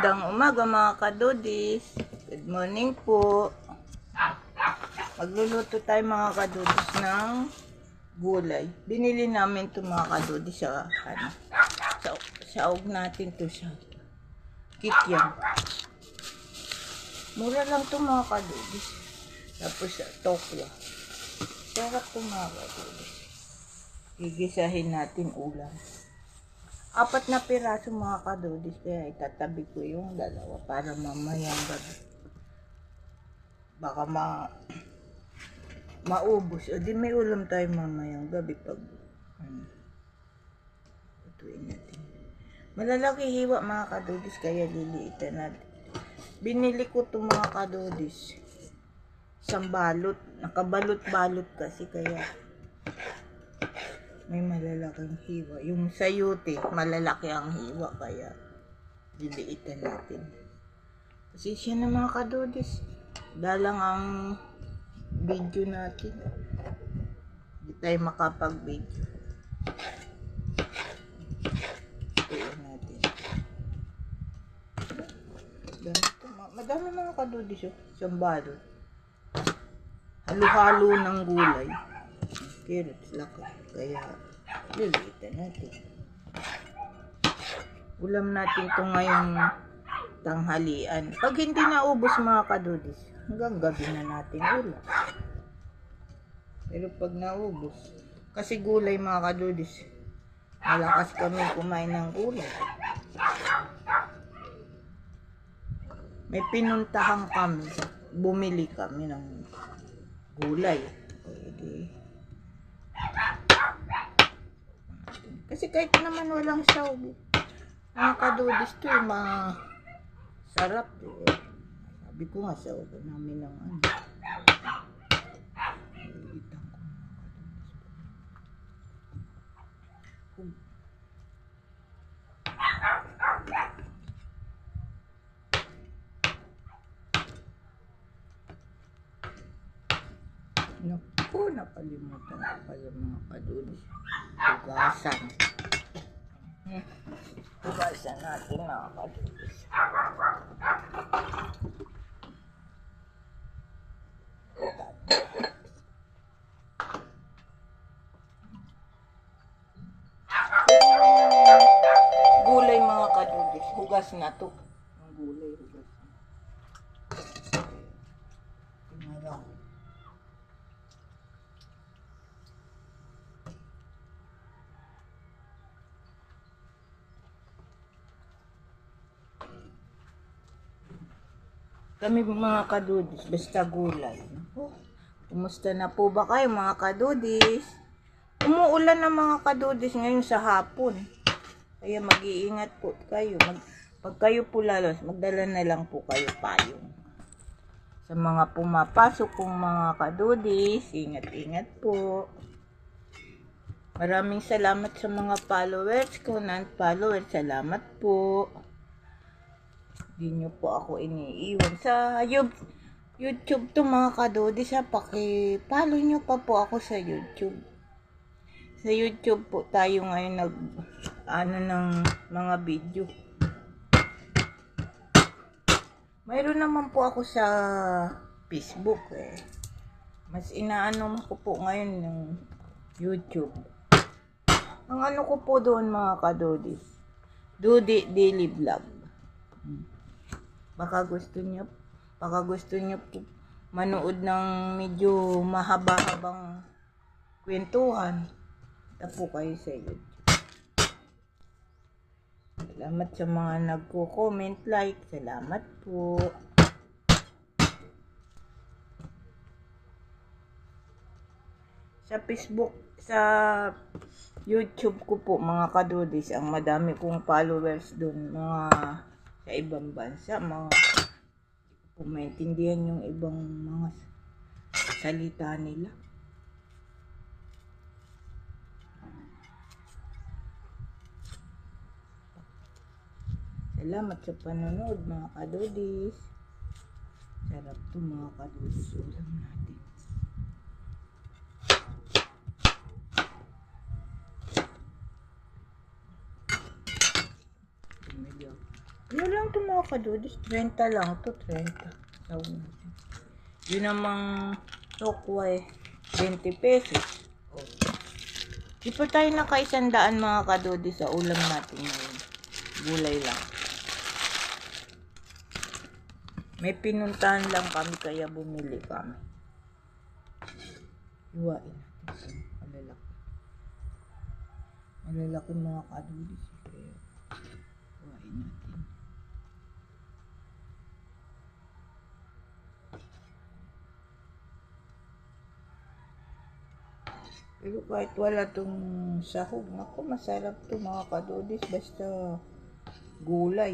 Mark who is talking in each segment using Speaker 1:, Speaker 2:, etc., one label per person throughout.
Speaker 1: Magandang umaga mga kadudis. Good morning po. Magluluto tayo mga kadudis ng gulay. Binili namin ito mga kadudis sa saog natin to sa Kikyam. Mura lang ito mga kadudis. Tapos sa tokwa. Sarap ito mga kadudis. Gigisahin natin ulam. 4 na piraso mga kadudis, kaya itatabi ko yung dalawa para mamayang gabi. Baka maubos. O di may ulam tayo mamayang gabi pag tutuin natin. Malalaki hiwa mga kadudis, kaya liliitan natin. Binili ko ito mga kadudis. Isang balot. Nakabalot-balot kasi kaya may malalaking hiwa. Yung sayote, malalaki ang hiwa, kaya liliitan natin. Kasi siya na mga kadudis. Dalang ang video natin. Hindi tayo makapag-video. Ituin natin. Madami mga kadudis. Isang balot. Halo-halo ng gulay. Carrots, laki. Kaya liliitan natin. Ulam natin ito ngayong tanghalian. Pag hindi naubos mga kadudis, hanggang gabi na natin ulam. Pero pag naubos, kasi gulay mga kadudis, malakas kami kumain ng gulay. May pinuntahan kami, bumili kami ng gulay. Pwede. Kasi kahit naman walang sahog, mga kadudis to, sarap eh. Sabi ko nga, sahog namin ng ano. Naku, nakalimutan ko pala mga kadudis. Hugasan. Hugasan natin mga kadudis. Gulay mga kadudis. Hugas na to. Ang gulay, hugas na. Tingnan. Kami mga kadudis, basta gulay. Kumusta na po ba kayo mga kadudis? Umuulan na mga kadudis ngayon sa hapon. Kaya mag-iingat po kayo. Pag kayo po lalos, magdala na lang po kayo payong. Sa mga pumapasok kong mga kadudis, ingat-ingat po. Maraming salamat sa mga followers ko, non-followers. Salamat po. Hindi nyo po ako iniiwan sa YouTube to mga kadudis ha. Paki-follow nyo pa po ako sa YouTube. Sa YouTube po tayo ngayon ng mga video. Mayroon naman po ako sa Facebook eh. Mas inaano ko po ngayon ng YouTube. Ang ano ko po doon mga kadudis, Dudi Daily Vlog. Baka gusto niyo po manood ng medyo mahaba-habang kwentuhan. Punta po kayo sa YouTube. Salamat sa mga nagko-comment, like. Salamat po. Sa Facebook, sa YouTube ko po mga kadudis, ang madami kong followers doon, mga sa ibang bansa, mga kung maintindihan yung ibang mga salita nila. Salamat sa panonood mga kadudis. Sarap to mga kadudis, ulam natin. Yun lang ito mga kadudis. 30 lang to 30. So, yun namang tokway. 20 pesos. Oh. Di pa tayo naka-100 mga kadudis sa ulam natin ngayon. Gulay lang. May pinuntahan lang kami kaya bumili kami. Iwain natin ito. Malalaki. Malalaki mga kadudis. Kaya iwain natin. Pero kahit wala tong sahog, naku, masarap to mga kadudis. Basta gulay.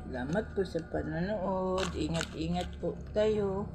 Speaker 1: Salamat po sa panonood. Ingat-ingat po tayo.